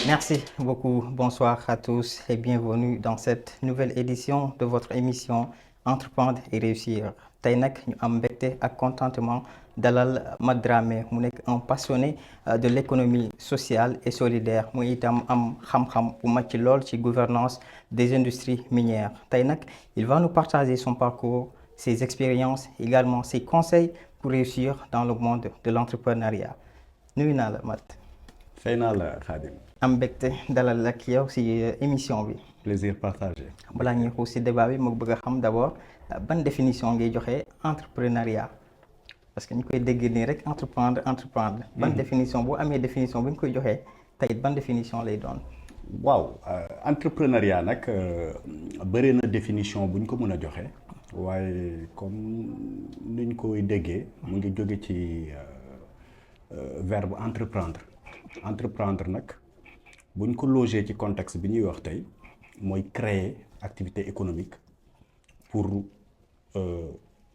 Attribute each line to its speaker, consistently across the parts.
Speaker 1: Merci beaucoup. Bonsoir à tous et bienvenue dans cette nouvelle édition de votre émission Entreprendre et réussir. tey nag ñu am mbégte ak contentement dalal Mat Dramé mu nekk un passionné de l'économie sociale et solidaire mu itam am xam-xam bu màcc lool ci gouvernance des industries minières tey nag il va nous partager son parcours, ses expériences, également ses conseils pour réussir dans le monde de l'entrepreneuriat. Nuyu naa la Mat.
Speaker 2: Fay naa la Khadim.
Speaker 1: am mbégte dalal ak yow ci émission bi.
Speaker 2: Plaisir partagé.
Speaker 1: balaa ñuy xuus ci débat bi ma bëgg a xam d'abord ban définition ngay joxe entrepreneuriat parce que ñu koy dégg nii rek entreprendre. ban définition boo amee définition bu ñu koy joxee tey ban définition lay doon.
Speaker 2: waaw entrepreneuriat nag bëri na définition bu ñu ko mën a joxe waaye comme ni ñu koy déggee mu ngi jóge ci verbe entreprendre. Entreprendre nag bu ñu ko logé ci contexte bi ñuy wax tey mooy créer activité économique pour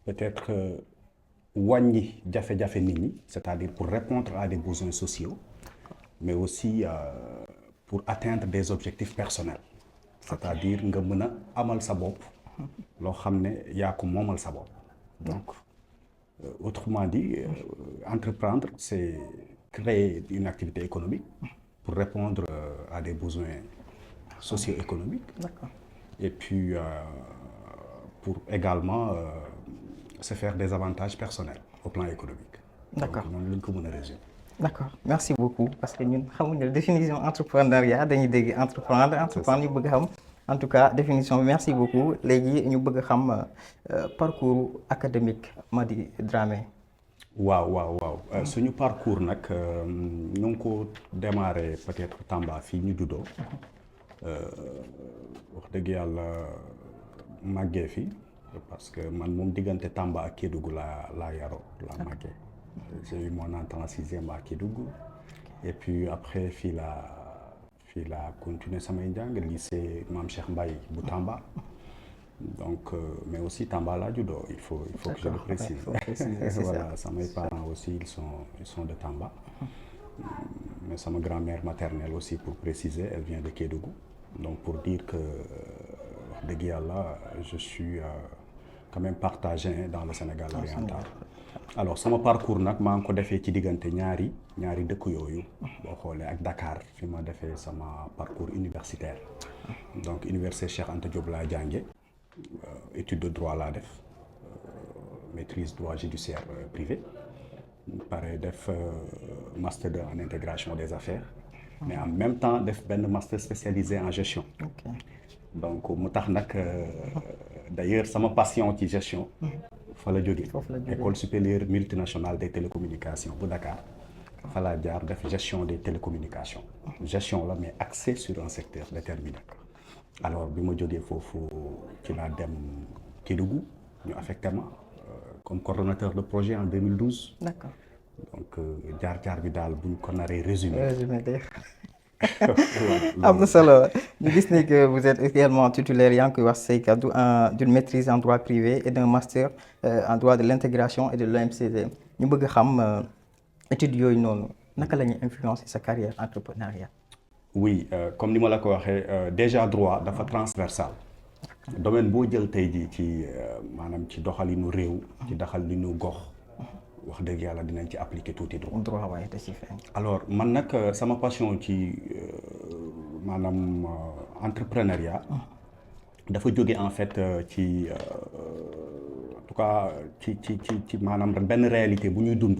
Speaker 2: peut-être wàññi jafe-jafe nit ñi, c'est-à-dire pour répondre à des besoins sociaux, mais aussi pour atteindre des objectifs personnels, c'est-à-dire nga mën a amal sa bopp loo xam ne yaa ko moomal sa bopp. Donc autrement dit, entreprendre c'est créer une activité économique pour répondre à des besoins socio-économiques.
Speaker 1: D'accord.
Speaker 2: Et puis pour également se faire des avantages personnels au plan économique.
Speaker 1: D'accord.
Speaker 2: Donc noonu la ñu ko mën a résumer.
Speaker 1: D'accord, merci beaucoup parce que ñun xamuñu la définition entrepreneuriat dañuy dégg entreprendre ñu bëgg xam en tout cas définition bi merci beaucoup léegi ñu bëgg xam parcours académique Mady Dramé.
Speaker 2: waaw suñu parcours nag ñu ngi ko démarré peut-être Tamba fii ñu juddoo wax dëgg yàlla màggee fi parce que man moom diggante Tamba ak Kédougou laa yaroo laa màggee. J'ai eu mon entrée en sixième à Kédougou et puis après fii laa continué samay njàng lycée Mame Cheikh Mbaye bu Tamba. Donc mais aussi Tamba laa juddoo il faut que je le précise. Voilà, samay parents aussi ils sont de Tamba. Mais sama grand-mère maternelle aussi pour préciser elle vient de Kédougou. Donc pour dire que wax dëgg yàlla je suis quand même partagé dans le Sénégal oriental. Alors sama parcours nag maa ngi ko defee ci diggante ñaari dëkk yooyu boo xoolee ak Dakar fi ma defee sama parcours universitaire. Donc université Cheikh Anta Diop laa jànge étude de droit laa def maîtrise droit judiciaire privé pare def master 2 en intégration des affaires mais en même temps def benn master spécialisé en gestion.
Speaker 1: Okay.
Speaker 2: Donc mu tax nag d'ailleurs sama passion ci gestion fa la jógee école supérieure multinationale des télécommunications bu Dakar fa laa jaar def gestion des télécommunications gestion la mais axée sur un secteur déterminé. Alors bi ma jógee foofu ci laa dem Kédougou ñu affecté ma comme coordonnateur de projet en 2012.
Speaker 1: D'accord.
Speaker 2: Donc jaar bi daal buñ ko naree résumé
Speaker 1: de am na solo ñu gis ni que vous êtes également titulaire yaa ngi koy wax say kaddu d'une maîtrise en droit privé et d'un master en droit de l'intégration et de l'OMCD ñu bëgg xam études yooyu noonu naka la ñuy influencer sa carrière entrepreneuriale.
Speaker 2: Oui comme ni ma la ko waxee déjà droit dafa transversal domaine boo jël tey jii ci maanaam ci doxalinu réew ci doxalinu gox wax dëgg yàlla dinañ ci appliquer tuuti droit
Speaker 1: waaye da ci feeñ.
Speaker 2: Alors man nag sama passion ci maanaam entrepreneuriat dafa jóge en fait ci en tout cas ci maanaam benn réalité bu ñuy dund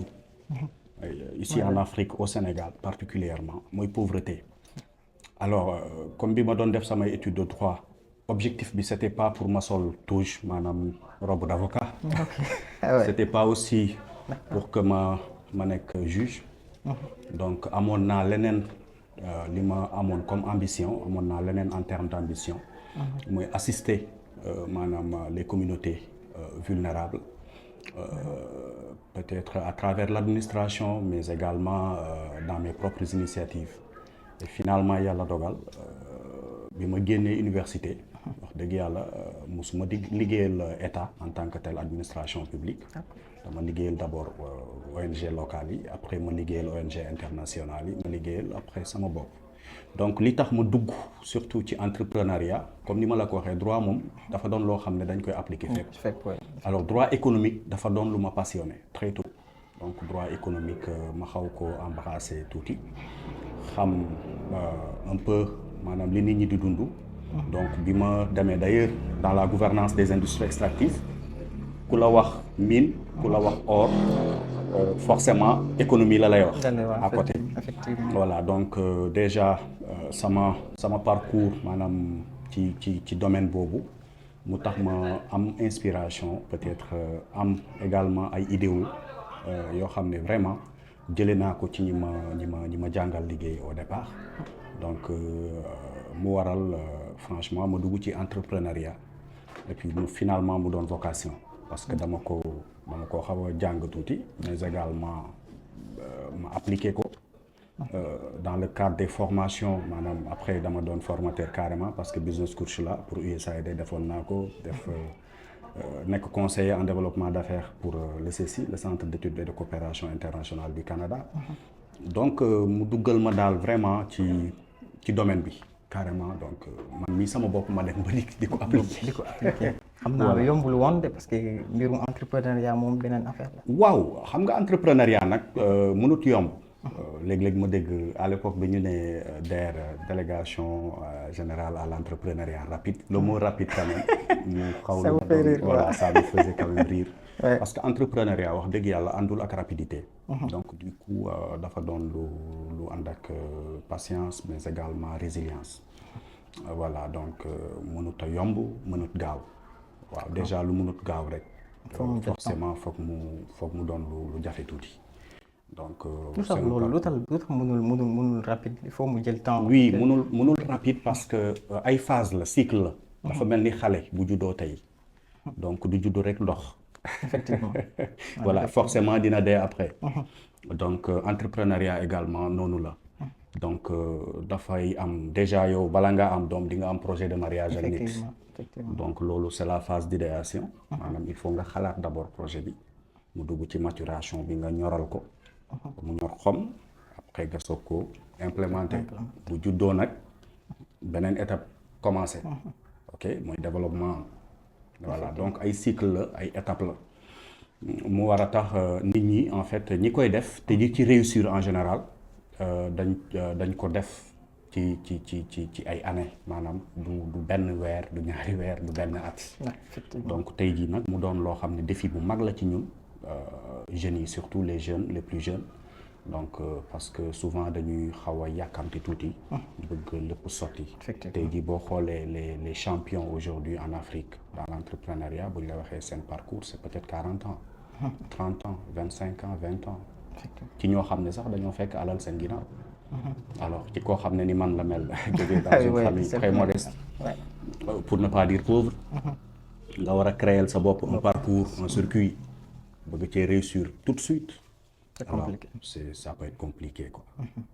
Speaker 2: ici en Afrique au Sénégal particulièrement mooy pauvreté. Alors comme bi ma doon def samay études de droit objectif bi c'était pas pour ma sol touche maanaam robe d'avocat. Okay. C'était pas aussi pour que ma nekk juge. Donc amoon naa leneen li ma amoon comme ambition amoon naa leneen en termes d'ambition. mooy assister maanaam les communautés vulnérables peut-être à travers l'administration mais également dans mes propres initiatives. Et finalement yàlla dogal bi ma génnee université wax dëgg yàlla musuma di liggéeyal état en tant que tel administration publique. dama liggéeyal d'abord ONG locales yi après ma liggéeyal ONG internationales yi ma liggéeyal après sama bopp. donc li tax ma dugg surtout ci entrepreneuriat comme ni ma la ko waxee droit moom dafa doon loo xam ne dañ koy appliquer fépp. Alors droit économique dafa doon lu ma passionné très tôt donc droit économique ma xaw ko embrasser tuuti xam un peu maanaam li nit ñi di dund. Donc bi ma demee d'ailleurs dans la gouvernance des industries extractives ku la wax mine ku la wax or forcément économie la lay wax à côté. Voilà donc déjà sama parcours maanaam ci domaine boobu mu tax ma am inspiration peut-être am également ay idéaux yoo xam ne vraiment jëlee naa ko ci ñi ma jàngal liggéey au départ donc mu waral franchement ma dugg ci entrepreneuriat et puis finalement mu doon vocation parce que dama ko xaw a jàng tuuti mais également ma appliqué ko dans le cadre des formations maanaam après dama doon formateur carrément parce que business coach la pour USAID defoon naa ko def nekk conseiller en développement d'affaires pour le CECI le centre d'études et de coopération internationale du Canada donc mu duggal ma daal vraiment ci domaine bi carrément donc man mii sama bopp ma dem ba di ko appliquer.
Speaker 1: xam naa lu yombul woon de parce que mbirum entrepreneuriat moom beneen affaire la.
Speaker 2: waaw xam nga entrepreneuriat nag mënut yomb. léeg-léeg ma dégg à l'époque bi ñu ne DER délégation générale à l'entrepreneuriat rapide le mot rapide quand même mu xaw la voilà ça me faisait quand même rire parce que entrepreneuriat wax dëgg yàlla àndul ak rapidité donc du coup dafa doon lu ànd ak patience mais également résilience voilà donc mënut a yomb mënut gaaw waaw déjà lu mënut gaaw rek forcément foog mu doon lu jafe tuuti. Donc
Speaker 1: lu tax mënul rapide il faut mu jël temps.
Speaker 2: oui mënul rapide parce que ay phase la cycle la. dafa mel ni xale bu juddoo tey. donc du juddu rek ndox.
Speaker 1: effectivement.
Speaker 2: voilà forcément dina dee après. donc entrepreneuriat également noonu la. donc dafay am déjà yow bala nga am doom di nga am projet de mariage ak nit. donc loolu c'est la phase d'idéation. maanaam il faut nga xalaat d'abord projet bi mu dugg ci maturation bi nga ñoral ko. mu ñor xom après nga soog ko implémenter bu juddoo nag beneen étape commencé ok mooy développement voilà donc ay cycle la ay étape la mu war a tax nit ñi en fait ñi koy def te ñi ci réussir en général dañ ko def ci ay années maanaam du benn weer du ñaari weer du benn at donc tey jii nag mu doon loo xam ne défi bu mag la ci ñun jeunes yi surtout les plus jeunes donc parce que souvent dañuy xaw a yàkkamti tuuti bëgg lépp sotti tey jii boo xoolee les champions aujourd'hui en Afrique dans l'entrepreneuriat bu ñu la waxee seen parcours c'est peut-être 40 ans 30 ans 25 ans 20 ans ci ñoo xam ne sax dañoo fekk alal seen ginnaaw alors ci koo xam ne ni man la mel jógee dans une famille très modeste pour ne pas dire pauvre nga war a créer sa bopp un parcours un circuit bëgg cee réussir tout de suite.
Speaker 1: C'est compliqué.
Speaker 2: Alors, ça peut être compliqué quoi.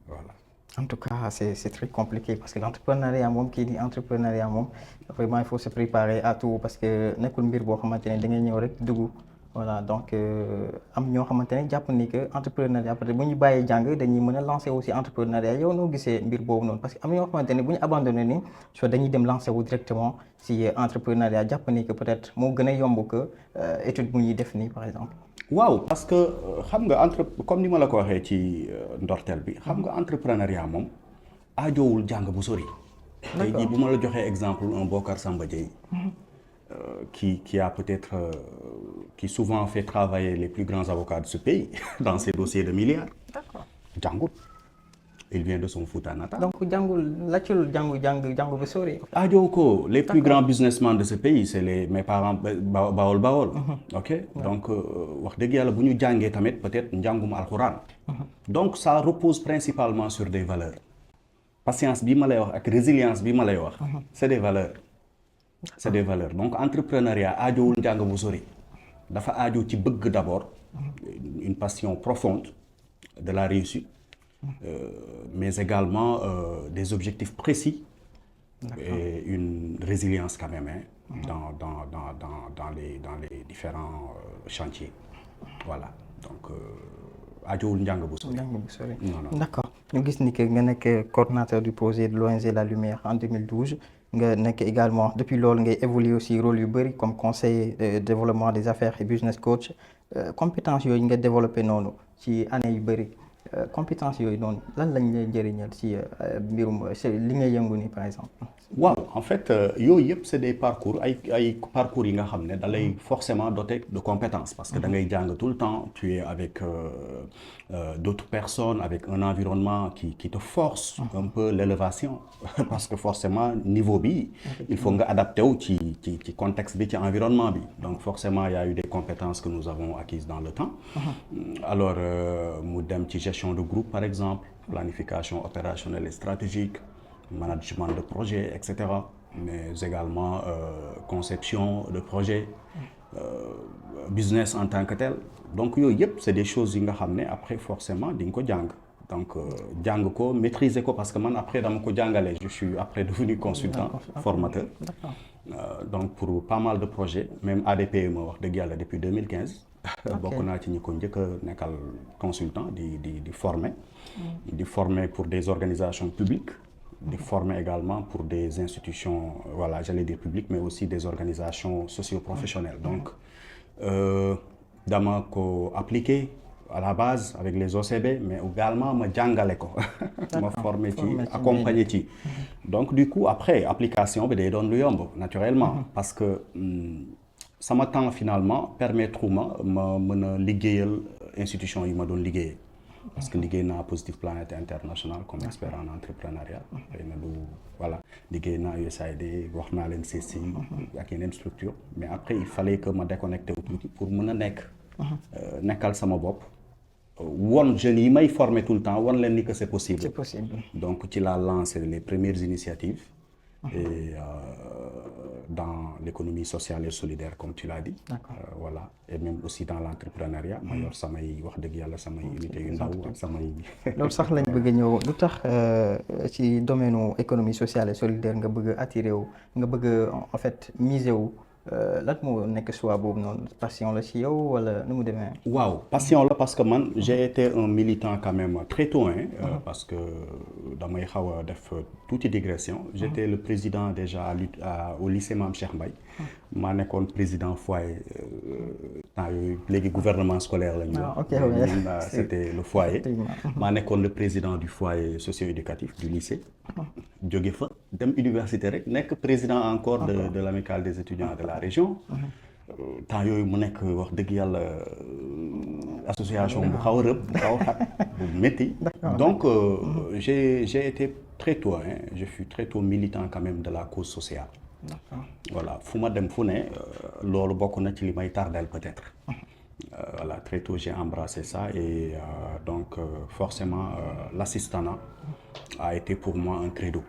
Speaker 2: Voilà.
Speaker 1: En tout cas, c'est très compliqué parce que l'entrepreneuriat moom kii di entrepreneuriat moom vraiment il faut se préparer à tout parce que nekkul mbir boo xamante ne da ngay ñëw rek dugg. Voilà donc am ñoo xamante ne jàpp ni que entrepreneuriat peut-être bu ñu bàyyee jàng dañuy mën a lancer aussi entrepreneuriat yow noo gisee mbir boobu noonu parce que am ñoo xamante ne bu ñu abandonné ni soit dañuy dem lancer wu directement si entrepreneuriat jàpp ni que peut-être moo gën a yomb que étude bu ñuy def nii par exemple.
Speaker 2: waaw parce que xam nga comme ni ma la ko waxee ci ndorteel bi xam nga entrepreneuriat moom aajowul jàng bu sori. tey jii bu ma la joxee exemple un Bocar Samba Dièye qui a peut-être qui souvent fait travailler les plus grands avocats de ce pays dans ses dossiers de milliards.
Speaker 1: D'accord.
Speaker 2: jàngut il vient de son Fouta natal.
Speaker 1: donc jàngul laajul jàng bu sori.
Speaker 2: aajow ko les plus grands businessmen de ce pays c'est mes parents Bawol. ok donc wax dëgg yàlla bu ñu jàngee tamit peut-être njàngum alxuraan. donc ça repose principalement sur des valeurs. patience bi ma lay wax ak résilience bi ma lay wax. c'est des valeurs. c'est des valeurs donc entrepreneuriat aajowul njàng bu sori dafa aajo ci bëgg d'abord une passion profonde de la réussite mais également des objectifs précis et une résilience quand même dans les différents chantiers voilà donc aajowul njàng bu sori.
Speaker 1: D'accord. ñu gis ni que nga nekk coordinateur du projet de l'ONG La Lumière en 2012 nga nekk également depuis loolu ngay évoluer aussi rôle yu bëri comme conseiller de développement des affaires et business coach compétence yooyu nga développé noonu ci année yu bëri compétence yooyu noonu lan lañ lay njëriñal ci mbirum li ngay yëngu ni par exemple.
Speaker 2: waaw en fait yooyu yëpp c'est des parcours ay parcours yi nga xam ne da lay forcément doté de compétences parce que da ngay jàng tout le temps tu es avec d'autres personnes avec un environnement qui te force un peu l'élévation parce que forcément niveau bi il faut nga adapté wu ci contexte bi ci environnement bi donc forcément il y a eu des compétences que nous avons acquises dans le temps alors mu dem ci gestion de groupe par exemple planification opérationnelle et stratégique management de projet, etc. Mais également conception de projet, business en tant que tel. Donc, c'est des choses que après, forcément, dingo jang. Donc, jang ko, maîtriser ko, parce que moi, après, dans mon je suis après devenu consultant, formateur. Donc, pour pas mal de projets, même ADP, depuis 2015. Bokk naa ci ñi ko njëkk a nekkal consultant di former pour des organisations publiques de former également pour des institutions, voilà, j'allais dire publiques, mais aussi des organisations socio-professionnelles. Donc, dama ko appliqué à la base avec les OCB, mais également ma jàngale ko, ma formé ci, accompagné ci. Donc, du coup, après, application bi day doon lu yomb, naturellement, parce que sama temps finalement permettre ma mën a liggéeyal institution yi ma doon liggéeyee. Parce que liggéey naa Positive Planet International comme expert en entrepreneuriat xëy na du voilà liggéey naa USAID wax naa leen CECI ak yeneen structure mais après il fallait que ma déconnecté wu tuuti pour mën a nekkal sama bopp won jeunes yi may former tout le temps won leen ni que c'est possible.
Speaker 1: C'est possible.
Speaker 2: Donc ci laa lancé les premières initiatives et dans l'économie sociale et solidaire comme tu l'as dit. Voilà et même aussi dans l'entrepreneuriat ma yor samay wax dëgg yàlla samay unité yu ndaw ak samay
Speaker 1: loolu sax lañ bëgg a ñëw lu tax ci domaine économie sociale et solidaire nga bëgg a attiré wu nga bëgg en fait miser wu lan moo nekk choix boobu noonu passion la ci yow wala nu mu demee.
Speaker 2: waaw passion la parce que man j'ai été un militant quand même très tôt parce que damay xaw a def tuuti digression j'étais le président déjà au lycée Mame Cheikh Mbaye maa nekkoon président foyer temps yooyu léegi gouvernement scolaire la ñu c'était le foyer maa nekkoon le président du foyer socio-éducatif du lycée jóge fa dem université rek nekk président encore de l'amicale des étudiants de la région temps yooyu mu nekk wax dëgg yàlla association bu xaw a rëb bu xaw a xat bu métti donc j'ai été très tôt je fus très tôt militant quand même de la cause sociale voilà fu ma dem fu ne loolu bokk na ci li may tardel peut-être voilà très tôt j'ai embrassé ça et donc forcément l'assistanat a été pour moi un credo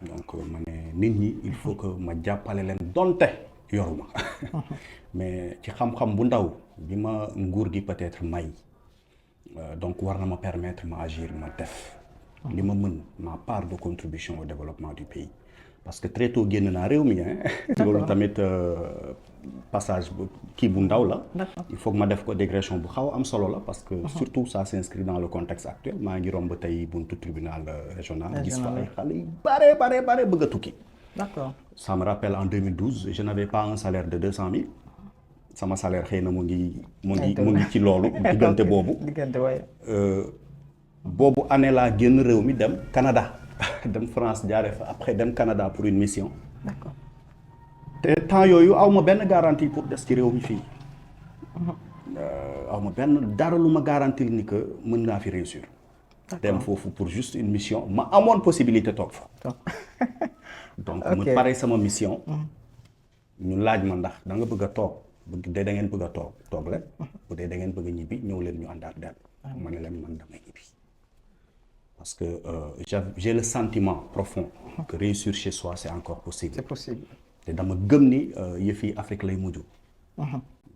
Speaker 2: donc ma ne nit ñi il faut que ma jàppale leen donte yoruma mais ci xam-xam bu ndaw bi ma nguur gi peut-être may donc war na ma permettre ma agir ma def li ma mën ma part de contribution au développement du pays parce que très tôt génn naa réew mi loolu tamit passage kii bu ndaw la il faut que ma def ko dégression bu xaw am solo la parce que surtout ça s'inscrit dans le contexte actuel maa ngi romb tey buntu tribunal régional gis fa ay xale yu bare bëgg a tukki
Speaker 1: d'accord
Speaker 2: ça me rappelle en 2012 je n'avais pas un salaire de 200 000 sama salaire xëy na mu ngi ci loolu diggante boobu année laa génn réew mi dem Canada dem France jaaree fa après dem Canada pour une mission.
Speaker 1: D'accord.
Speaker 2: te temps yooyu aw ma benn garantie pour des ci réew mi fii. aw ma benn dara lu ma garantie ni que mën naa fi réussir. dem foofu pour juste une mission ma amoon possibilité toog fa. donc ma pare sama mission. ñu laaj ma ndax da nga bëgg a toog da ngeen bëgg a toog leen. bu dee da ngeen bëgg a ñibbi ñëw leen ñu àndaat dem. ma ne leen man damay ñibbi. parce que j'ai le sentiment profond que réussir chez soi c'est encore possible.
Speaker 1: C'est possible.
Speaker 2: te dama gëm ni yëf yi Afrique lay mujj.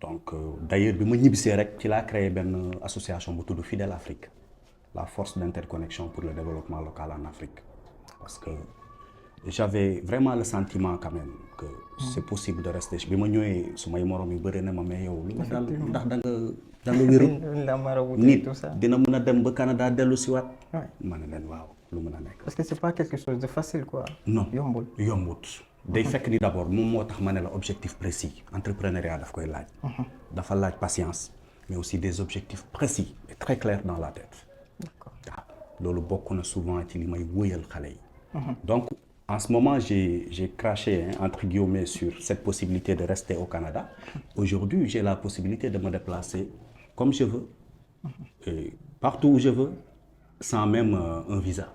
Speaker 2: donc d'ailleurs bi ma ñibbisee rek ci laa créé benn association bu tudd Fidèle Afrique la force d'interconnexion pour le développement local en Afrique parce que j'avais vraiment le sentiment quand même que c'est possible de rester. bi ma ñëwee su may morom yu bëri na ma mais yow lu la dal ndax da nga wérut
Speaker 1: la marabouté
Speaker 2: nit
Speaker 1: tout ça.
Speaker 2: dina mën a dem ba Canada dellu si waat
Speaker 1: Ouais.
Speaker 2: ma ne leen waaw lu mën a nekk
Speaker 1: Parce que c'est pas quelque chose de facile quoi.
Speaker 2: non
Speaker 1: yombul.
Speaker 2: yombut day fekk ni d'abord moom moo tax ma ne la objectif précis entrepreneuriat daf koy laaj dafa laaj patience mais aussi des objectifs précis et très clairs dans la tête
Speaker 1: D'accord.
Speaker 2: waaw loolu bokk na souvent ci li may wëyal xale yi donc en ce moment j'ai craché entre guillemets sur cette possibilité de rester au Canada. Aujourd'hui j'ai la possibilité de me déplacer comme je veux et partout où je veux sans même un visa.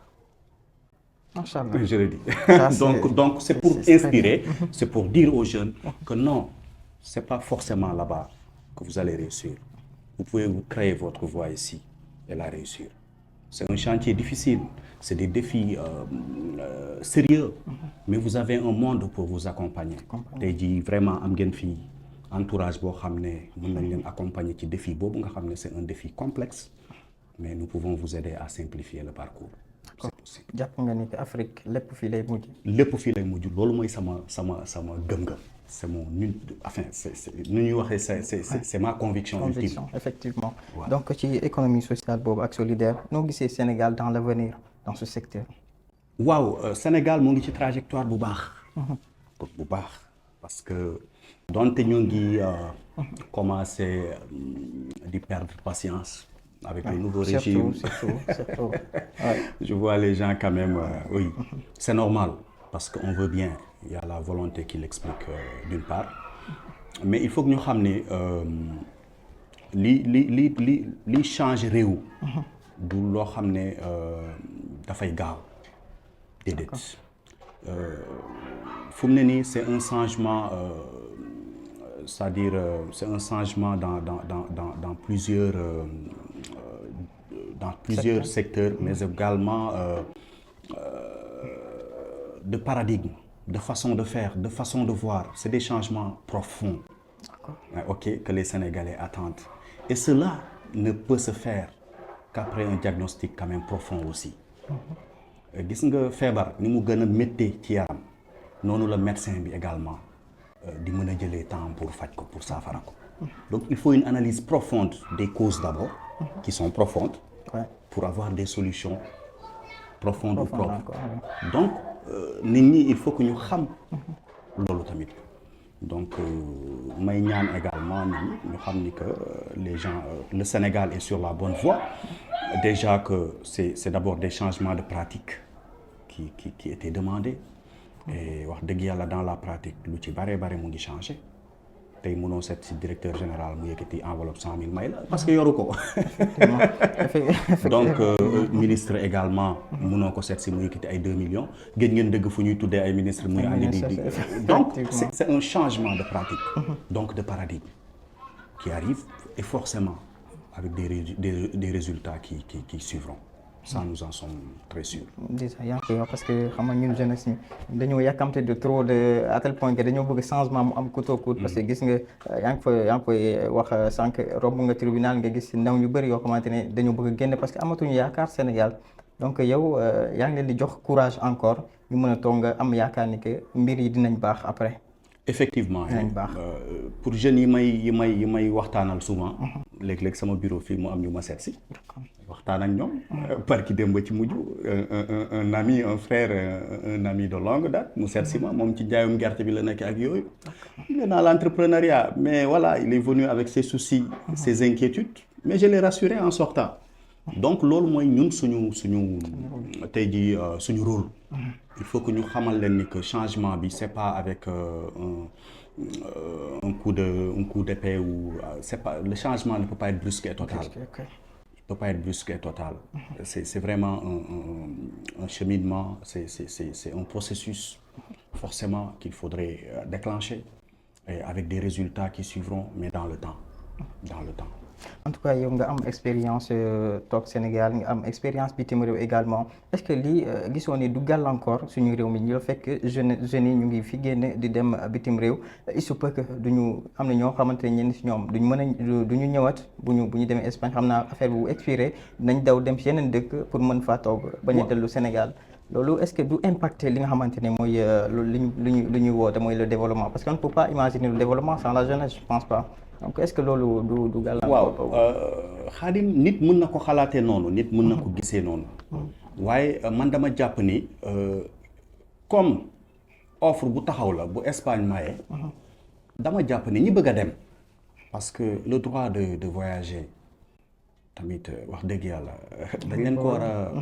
Speaker 1: Inch'Allah.
Speaker 2: Je le dis.
Speaker 1: Ça,
Speaker 2: donc c'est pour
Speaker 1: c'est
Speaker 2: inspirer, c'est pour dire aux jeunes que non, c'est pas forcément là-bas que vous allez réussir. Vous pouvez vous créer votre voie ici et la réussir. C'est un chantier difficile, c'est des défis sérieux, mais vous avez un monde pour vous accompagner. Tey jii vraiment am ngeen fii entourage boo xam ne mën nañ leen accompagner ci défi boobu nga xam ne c'est un défi complexe, mais nous pouvons vous aider à simplifier le parcours. C'est possible.
Speaker 1: jàpp nga ni que Afrique lépp fii lay mujj.
Speaker 2: lépp fii lay mujj loolu mooy sama gëm-gëm. C'est mon enfin nu ñuy waxee c'est ma conviction ultime.
Speaker 1: Effectivement.
Speaker 2: Ouais.
Speaker 1: Donc ci économie sociale boobu ak solidaire noo gisee Sénégal dans l'avenir dans ce secteur.
Speaker 2: waaw Sénégal mu ngi ci trajectoire bu baax. bu baax parce que donte ñu ngi commencé di perdre patience. Avec le nouveau régime.
Speaker 1: Surtout. Ouais.
Speaker 2: Je vois les gens quand même, oui, c'est normal parce qu'on veut bien. Il y a la volonté qui l'explique d'une part. Mais il faut que nous sachions li change réew. Du loo xam ne dafay gaaw. Déedéet. Fu mu ne nii c'est un changement. C'est-à-dire c'est un changement dans plusieurs secteurs, mais également de paradigme, de façon de faire, de façon de voir. C'est des changements profonds, ok, que les Sénégalais attendent. Et cela ne peut se faire qu'après un diagnostic quand même profond aussi. Gis nga feebar ni mu gën a méttee ci yaram noonu la médecin bi également di mën a jëlee temps pour faj ko pour saafara ko. Donc il faut une analyse profonde des causes d'abord qui sont profondes pour avoir des solutions profondes ou propres. Donc nit ñi il faut que ñu xam loolu tamit. Donc may ñaan également nit ñi ñu xam ni que les gens le Sénégal est sur la bonne voie. Déjà que c'est d'abord des changements de pratique qui étaient demandés. Et wax dëgg yàlla dans la pratique lu ci bare mu ngi changé tey mënoo seet si directeur général mu yëkkati enveloppe 100 000 may la parce que yoru ko. Donc ministre également mënoo ko seet si mu yëkkati ay 2 millions gën ngeen dëgg fu ñuy tuddee ay ministre muy andi di donc c'est un changement de pratique donc de paradigme qui arrive et forcément avec des résultats qui suivront. Ça nous en sommes très sûrs.
Speaker 1: Déjà yaa ngi koy wax parce que xam nga ñun jeunesse ñi dañoo yàkkamte de trop de à tel point que dañoo bëgg changement mu am coûte que parce que gis nga yaa ngi koy wax sànq romb nga tribunal nga gis ndaw ñu bëri yoo xamante ne dañoo bëgg a génn parce que amatuñu yaakaar Sénégal donc yow yaa ngi leen di jox courage encore ñu mën a toog nga am yaakaar ni que mbir yi dinañ baax après.
Speaker 2: Effectivement pour jeunes yi may waxtaanal souvent. léeg-léeg sama bureau fii mu am ñu ma seet si. waxtaan ak ñoom. barki démb ci mujj un ami un frère un ami de longue date mu seet si ma moom ci njaayum gerte bi la nekk ak yooyu. il est dans l'entrepreneuriat mais voilà il est venu avec ses soucis ses inquiétudes mais je l'ai rassuré en sortant. donc loolu mooy ñun suñu tey jii suñu rôle. il faut que ñu xamal leen ni que changement bi c'est pas avec un coup d'épée ou c'est pas le changement ne peut pas être brusque et total. Il peut pas être brusque et total. C'est vraiment un cheminement, c'est un processus forcément qu'il faudrait déclencher et avec des résultats qui suivront mais dans le temps. En tout cas yow nga am expérience toog Sénégal nga am expérience bitim réew également est-ce que lii gisoo ni du gàllankoor suñu réew mi ñu la fekk jeunes yi ñu ngi fi génn di dem bitim réew il se peut que duñu am na ñoo xamante ne ñenn si ñoom duñu ñëwaat bu ñu demee Espagne xam naa affaire bu expiré nañ daw dem si yeneen dëkk pour mën faa toog bañ a dellu Sénégal
Speaker 1: loolu est-ce que du impacter li nga xamante ne mooy lu ñu woote mooy le développement parce qu'on ne peut pas imaginer le développement sans la jeunesse je pense pas donc est-ce que loolu du gàllankoor.
Speaker 2: waaw Khadim nit mën na ko xalaatee noonu nit mën na ko gisee noonu waaye man dama jàpp ni comme offre bu taxaw la bu Espagne maye dama jàpp ni ñi bëgg a dem parce que le droit de voyager tamit wax dëgg yàlla dañ leen ko war a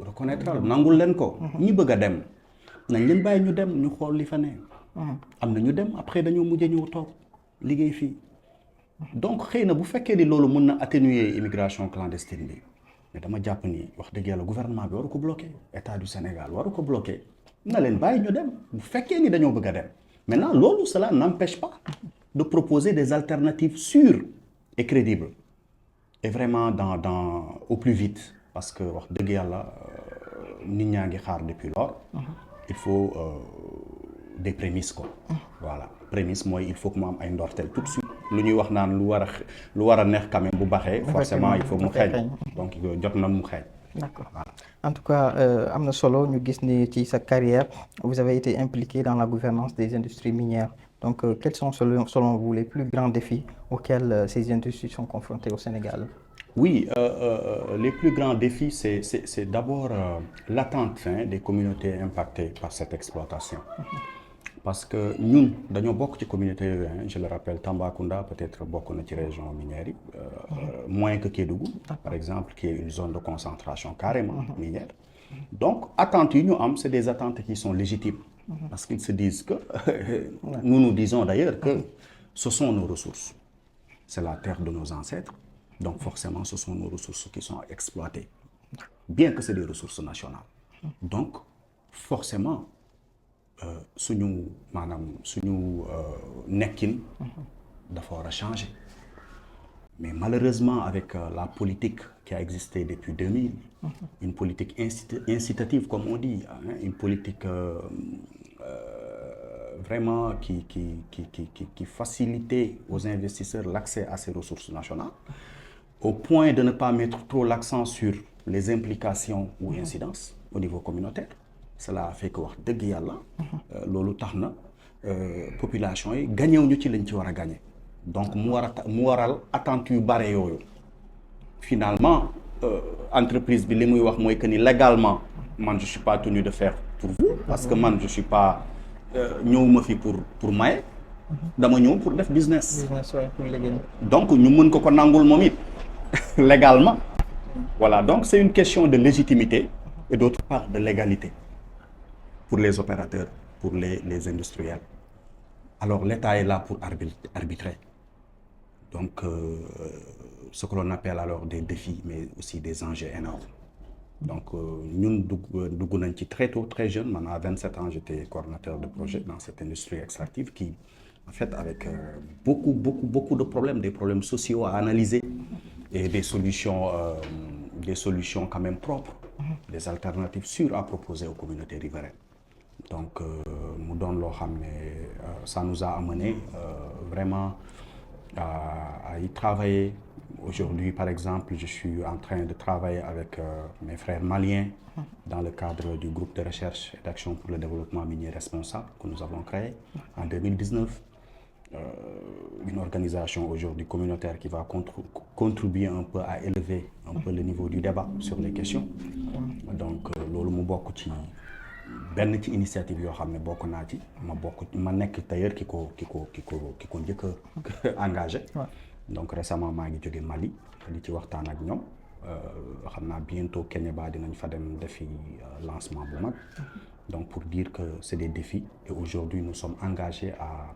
Speaker 2: reconnaître nangul leen ko ñi bëgg a dem nañ leen bàyyi ñu dem ñu xool li fa ne am na ñu dem après dañoo mujjee ñëw toog liggéey fii donc xëy na bu fekkee ni loolu mën na atténuer immigration clandestine bi mais dama jàpp ni wax dëgg yàlla gouvernement bi waru ko bloqué état du Sénégal waru ko bloqué na leen bàyyi ñu dem bu fekkee ni dañoo bëgg a dem maintenant loolu cela n'empêche pas de proposer des alternatives sûres et crédibles et vraiment au plus vite parce que wax dëgg yàlla nit ñaa ngi xaar depuis lors il faut des prémices quoi voilà prémisse mooy il faut que mu am ay ndorteel tout de suite lu ñuy wax naan lu war a neex quand même bu baxee forcément il faut mu xeeñ donc jot na mu xeeñ.
Speaker 1: D'accord. Voilà. En tout cas am na solo ñu gis ni ci sa carrière vous avez été impliqué dans la gouvernance des industries minières donc quels sont selon vous les plus grands défis auxquels ces industries sont confrontées au Sénégal?
Speaker 2: Oui, les plus grands défis, c'est d'abord l'attente des communautés impactées par cette exploitation. Parce que ñun dañoo bokk ci communauté yooyu je le rappelle Tambacounda peut-être bokk na ci région minière yi moins que Kédougou par exemple qui est une zone de concentration carrément minière donc attentes yi ñu am c'est des attentes qui sont légitimes parce qu'ils se disent que nous disons d'ailleurs que ce sont nos ressources c'est la terre de nos ancêtres donc forcément ce sont nos ressources qui sont exploitées bien que c'est des ressources nationales donc forcément suñu nekkin dafa war a changer mais malheureusement avec la politique qui a existé depuis 2000 une politique incitative comme on dit une politique vraiment qui facilitait aux investisseurs l'accès à ces ressources nationales au point de ne pas mettre trop l'accent sur les implications ou incidences au niveau communautaire. Cela fait que wax dëgg yàlla loolu tax na population yi gañewuñu ci lañ ci war a gagné donc mu waral attente yu bare yooyu finalement entreprise bi li muy wax mooy que ni légalement man je suis pas tenu de faire pour vous parce que man je suis pas ñëwuma fi pour maye dama ñëw pour def business donc ñu mën ko nangul moom it légalement voilà donc c'est une question de légitimité et d'autre part de légalité pour les opérateurs, pour les industriels. Alors l'État est là pour arbitrer. Donc ce que l'on appelle alors des défis, mais aussi des enjeux énormes. Donc nous, dugg nañ ci très tôt, très jeune, maintenant à 27 ans, j'étais coordinateur de projet dans cette industrie extractive qui, en fait, avec beaucoup de problèmes, des problèmes sociaux à analyser et des solutions quand même propres, des alternatives sûres à proposer aux communautés riveraines. Donc mu doon loo xam ne ça nous a amené vraiment à y travailler. Aujourd'hui par exemple je suis en train de travailler avec mes frères maliens dans le cadre du groupe de recherche et d'action pour le développement minier responsable que nous avons créé en 2019. Une organisation aujourd'hui communautaire qui va contribuer un peu à élever un peu le niveau du débat sur les questions. Donc loolu mu bokk ci benn ci initiative yoo xam ne bokk naa ci ma nekk d'ailleurs ki ko njëkk a engagé donc récemment maa ngi jóge Mali di ci waxtaan ak ñoom xam naa bientôt Kéniéba dinañ fa dem defi lancement bu mag donc pour dire que c'est des défis et aujourd'hui nous sommes engagés à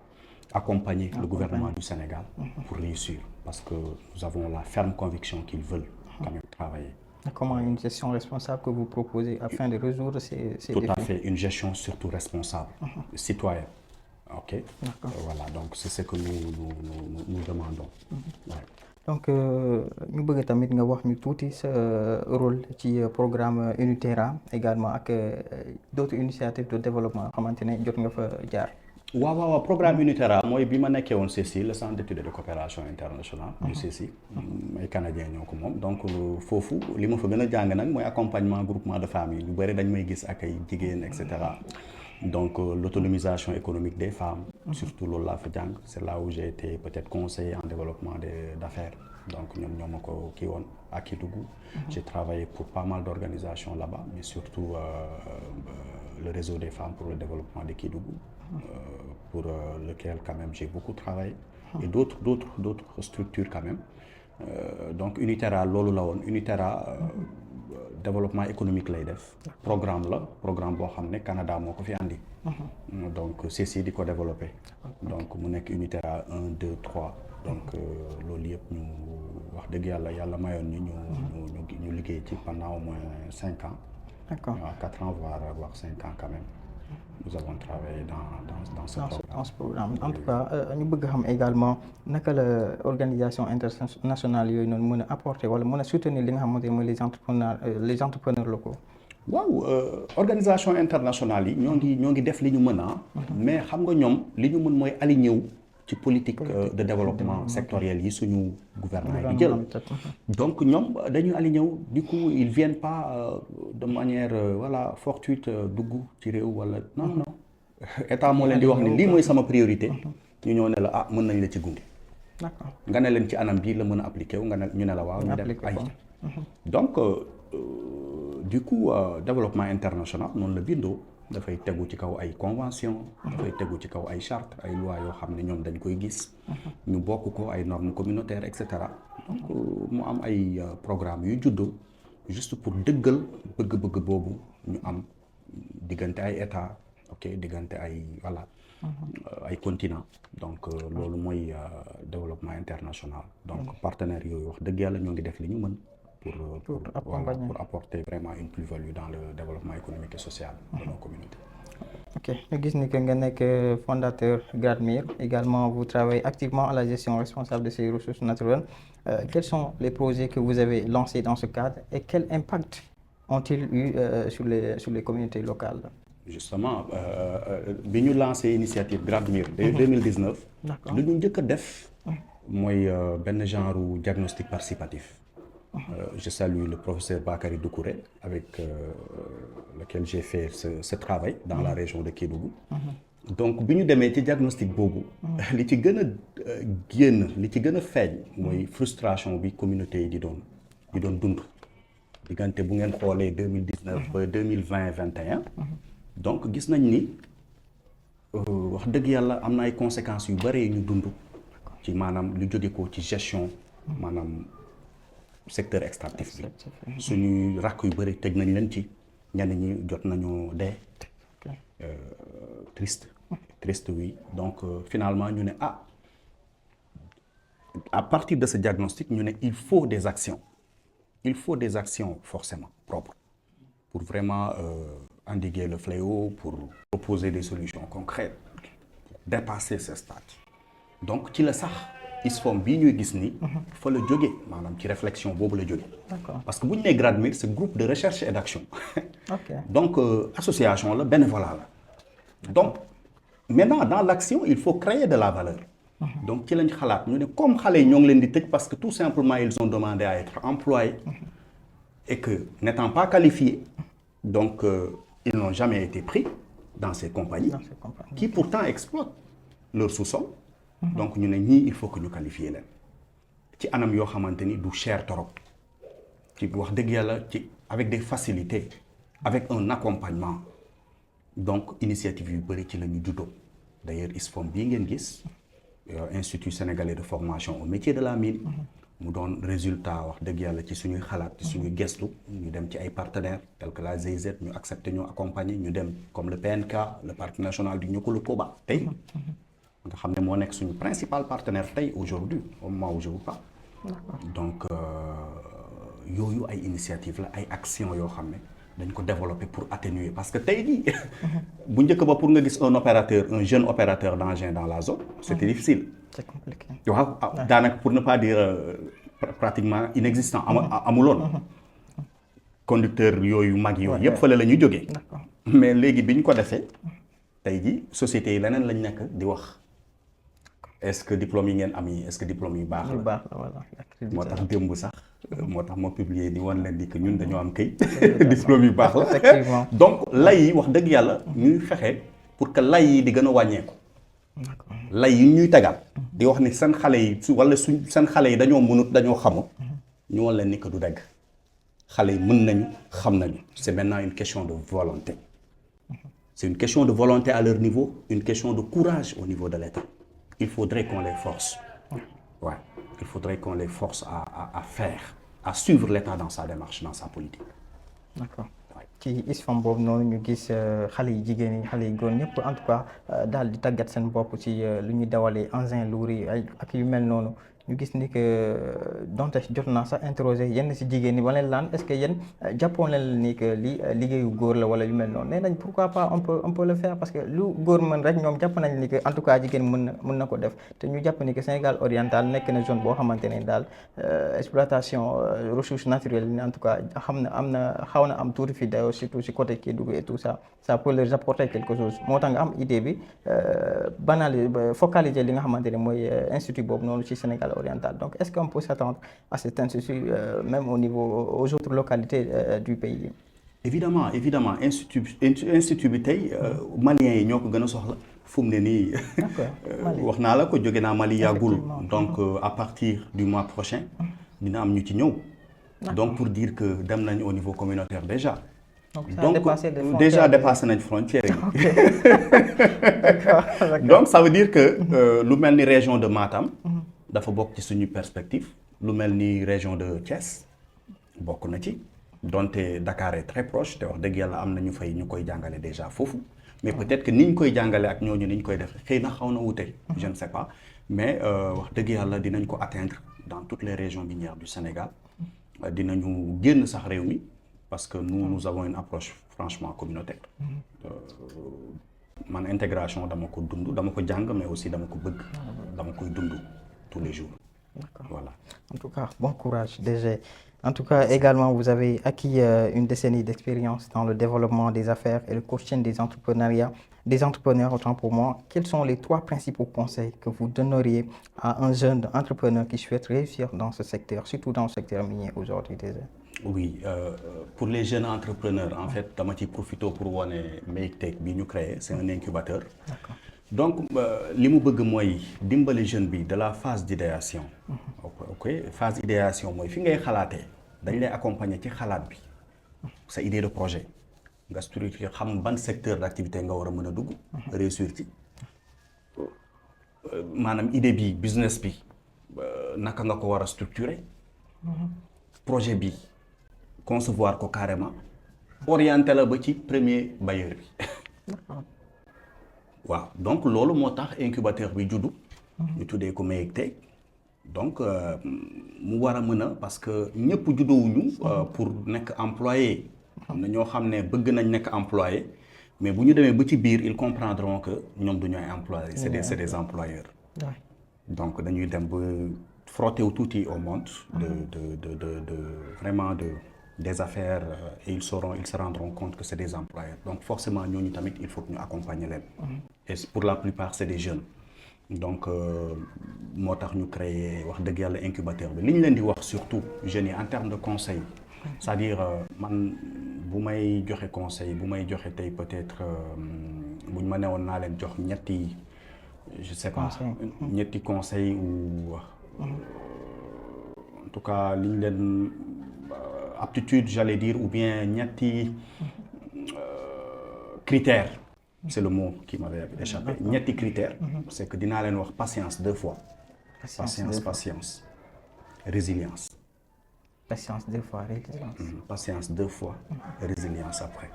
Speaker 2: accompagner le gouvernement du Sénégal pour réussir parce que nous avons la ferme conviction qu'ils veulent quand même travailler.
Speaker 1: Comment une gestion responsable que vous proposez afin de résoudre ces défis?
Speaker 2: Tout à fait, une gestion surtout responsable, citoyenne. Ok. Voilà, donc c'est ce que nous demandons. Ouais.
Speaker 1: Donc ñu bëgg tamit nga wax ñu tuuti sa rôle ci programme UNITERA également ak d'autres initiatives de développement xamante ne jot nga fa jaar.
Speaker 2: waaw programme Unitera mooy bi ma nekkee woon CECI le centre d'études et de coopération internationale du CECI ay canadiens ñoo ko moom donc foofu li ma fa gën a jàng nag mooy accompagnement groupement de famille lu bëri dañ may gis ak ay jigéen et cetera donc l'autonomisation économique des femmes surtout loolu laa fa jàng c'est là où j'ai été peut-être conseiller en développement d'affaires donc ñoo ma ko kii woon à Kédougou j'ai travaillé pour pas mal d'organisations là-bas mais surtout le réseau des femmes pour le développement de Kédougou pour lequel quand même j'ai beaucoup travaillé et d'autres structures quand même donc Unitera loolu la woon Unitera développement économique lay def programme boo xam ne Canada moo ko fi andi donc CECI di ko développé donc mu nekk Unitera 1 2 3 donc loolu yëpp ñu wax dëgg yàlla mayoon ñu liggéey ci pendant au moins 5 ans. D'accord. 4 ans voire 5 ans quand même. Nous avons travaillé dans ce programme.
Speaker 1: En tout cas ñu bëgg xam également naka la organisation internationale yooyu noonu mën a apporter wala mën a soutenir li nga xamante ne mooy les entrepreneurs locaux.
Speaker 2: waaw organisation internationale yi ñoo ngi def li ñu mën mais xam nga ñoom li ñu mën mooy aligné wu ci politique de développement sectoriel yi suñu gouvernement yi di jël donc ñoom dañuy aligné wu du coup ils viennent pas de manière fortuite dugg ci réew wala non état moo leen di wax ne lii mooy sama priorité ñu ñëw ne la mën nañ la ci gunge d'accord nga ne leen ci anam bii la mën a appliqué wu ñu ne la waaw ñu dem ay donc du coup développement international noonu la bindoo dafay tegu ci kaw ay convention dafay tegu ci kaw ay charte ay loi yoo xam ne ñoom dañ koy gis ñu bokk ko ay normes communautaires et cetera donc mu am ay programme yu juddoo juste pour dëggal bëgg-bëgg boobu ñu am diggante ay état diggante ay ay continent donc loolu mooy développement international donc partenaires yooyu wax dëgg yàlla ñoo ngi def li ñu mën pour apporter vraiment une plus-value dans le développement économique et social de nos communautés.
Speaker 1: Ok, ñu gis ni que nga nekk fondateur Gradmir, également vous travaillez activement à la gestion responsable de ces ressources naturelles. Quels sont les projets que vous avez lancés dans ce cadre et quel impact ont-ils eu sur les communautés locales?
Speaker 2: Justement bi ñu lancé initiative Gradmir 2019 lu ñu njëkk a def mooy benn genre diagnostic participatif. Je salue le professeur Bakary Doucouré avec lequel j'ai fait ce travail dans la région de Kédougou. Donc bi ñu demee ci diagnostic boobu li ci gën a feeñ mooy frustration bi communauté yi di doon dund diggante bu ngeen xoolee 2019 ba 2020-21 donc gis nañ ni wax dëgg yàlla am na ay conséquences yu bëri yu ñu dund ci maanaam lu jóge ko ci gestion maanaam secteur extractif bi suñuy rakk yu bëri tëj nañ leen ci ñenn ñi jot nañu dee triste oui donc finalement ñu ne à partir de ce diagnostic ñu ne il faut des actions forcément propres pour vraiment endiguer le fléau pour proposer des solutions concrètes pour dépasser ce stade donc ci la sax ISFOM bii ñuy gis ni fa la jóge maanaam ci réflexion boobu la jóge parce que bu ñu nee Gradmir c'est groupe de recherche et d'action donc association la bénévolat la donc maintenant dans l'action il faut créer de la valeur donc ci lañ xalaat ñu ne comme xale yi ñoo ngi leen di tëj parce que tout simplement ils ont demandé à être employés et que n'étant pas qualifiés donc ils n'ont jamais été pris dans ces compagnies qui pourtant exploitent leur sous-sol donc ñu ne ñii il faut que ñu qualifier leen ci anam yoo xamante ni du cher trop ci wax dëgg yàlla ci avec des facilités avec un accompagnement donc initiative yu bëri ci la ñu juddoo d'ailleurs ISFOM bii ngeen gis Institut sénégalais de formation au métier de la mine mu doon résultat wax dëgg yàlla ci suñuy xalaat ci suñuy gestu ñu dem ci ay partenaires tels que la GIZ ñu accepté ñu accompagner ñu dem comme le PNK le parc national du Niokolo-Koba tey nga xam ne moo nekk suñu principal partenaire tey aujourd'hui au moment où je vous parle donc yooyu ay initiative la ay actions yoo xam ne dañ ko développer pour atténuer parce que tey jii bu njëkk ba pour nga gis un jeune opérateur d'engin dans la zone c'était difficile
Speaker 1: c'est compliqué
Speaker 2: waaw daanaka pour ne pas dire pratiquement inexistant amuloon conducteur yooyu mag yooyu yëpp fële la ñu jógee mais léegi bi ñu ko defee tey ji société yi leneen lañ nekk di wax est-ce que diplôme yi ngeen am yi est-ce que diplôme yu baax la
Speaker 1: voilà.
Speaker 2: moo tax démb sax moo tax ma publier di wan leen di que ñun dañoo am këy diplôme yu baax la
Speaker 1: effectivement.
Speaker 2: donc lay yi wax dëgg yàlla ñuy fexe pour que lay yi di gën a wàññeeku lay yi ñuy tegaat di wax ni seen xale yi wala seen xale yi dañoo mënut dañoo xamul ñu wan leen ni que du dëgg xale yi mën nañu xam nañu c'est maintenant une question de volonté c'est une question de volonté à leur niveau une question de courage au niveau de l'État il faudrait qu'on les force ouais il faudrait qu'on les force à faire à suivre l'État dans sa démarche dans sa politique
Speaker 1: d'accord ci ISFAM boobu noonu ñu gis xale yi jigéen yi xale yi góor ñëpp en tout cas daal di tàggat seen bopp ci lu ñuy dawalee engins lourds yi ak yu mel noonu ñu gis ni que donte jot naa sax interroger yenn si jigéen ñi ba leen laan est-ce que yéen jàppoon leen ni que li liggéeyu góor la wala yu mel noonu nee nañ pourquoi pas on peut le faire parce que lu góor mën rek ñoom jàpp nañ ni que en tout cas jigéen mën na ko def te ñu jàpp ni que Sénégal oriental nekk na zone boo xamante ne daal exploitation ressources naturelles ni en tout cas xaw na am tuuti fi dayoo surtout si côté Kédougou et tout ça peut leur apporter quelque chose moo tax nga am idée bi focaliser li nga xamante ne mooy institut boobu noonu ci Sénégal oriental. Donc, est-ce qu'on peut s'attendre à cet institut, même aux autres localités du pays?
Speaker 2: Évidemment, institut bi tey Maliens yi ñoo ko gën a soxla fu mu ne nii wax naa la ko jóge naa Mali yàggul donc à partir du mois prochain dina am ñu ci ñëw donc pour dire que dem nañ au niveau communautaire déjà donc déjà dépassé nañ frontières yi donc ça veut dire que lu mel ni région de Matam dafa bokk ci suñu perspective lu mel ni région de Thiès bokk na ci donte Dakar est très proche te wax dëgg yàlla am na ñu fay ñu koy jàngale déjà foofu mais peut-être que ni ñu koy jàngale ak ñooñu ni ñu koy def xëy na xaw na wute je ne sais pas mais wax dëgg yàlla dinañ ko atteindre dans toutes les régions minières du Sénégal dinañu génn sax réew mi parce que nous avons une approche franchement communautaire man intégration dama ko dund dama ko jàng mais aussi dama ko bëgg dama koy dund tous les jours.
Speaker 1: D'accord.
Speaker 2: Voilà.
Speaker 1: En tout cas, bon courage DG. En tout cas, également, vous avez acquis une décennie d'expérience dans le développement des affaires et le coaching des entrepreneurs, autant pour moi. Quels sont les 3 principaux conseils que vous donneriez à un jeune entrepreneur qui souhaite réussir dans ce secteur, surtout dans le secteur minier aujourd'hui, DG?
Speaker 2: Oui, pour les jeunes entrepreneurs, en fait, dama ci profito pour wane Make Tech bi ñu créé, c'est un incubateur. D'accord. Donc li mu bëgg mooy dimbali jeune bi de la phase d'idéation. ok phase idéation mooy fi ngay xalaatee dañ lay accompagner ci xalaat bi sa idée de projet nga structure xam ban secteur d'activité nga war a mën a dugg réussir ci maanaam idée bi business bi naka nga ko war a structurer projet bi concevoir ko carrément orienter la ba ci premier bailleur bi waaw donc loolu moo tax incubateur bi juddu ñu tuddee ko Make Tech donc mu war a mën a parce que ñëpp juddoowuñu pour nekk employé am na ñoo xam ne bëgg nañ nekk employé mais bu ñu demee ba ci biir ils comprendront que ñoom du ñooy employés c'est des employeurs donc dañuy dem ba frotter wu tuuti au monde de vraiment des affaires et ils se rendront compte que c'est des employeurs donc forcément ñooñu tamit il faut que ñu accompagner leen et pour la plupart c'est des jeunes donc moo tax ñu créer wax dëgg yàlla incubateur bi li ñu leen di wax surtout jeunes yi en termes de conseil c'est-à-dire man bu may joxe conseil bu may joxe tey peut-être buñ ma newoon naa leen jox ñetti je sais pas ñetti conseil ou en tout cas li ñu leen aptitude j'allais dire ou bien ñetti critères c'est le mot qui m'avait échappé ñetti critères c'est que dinaa leen wax patience 2 fois patience résilience
Speaker 1: patience 2 fois résilience
Speaker 2: patience 2 fois résilience après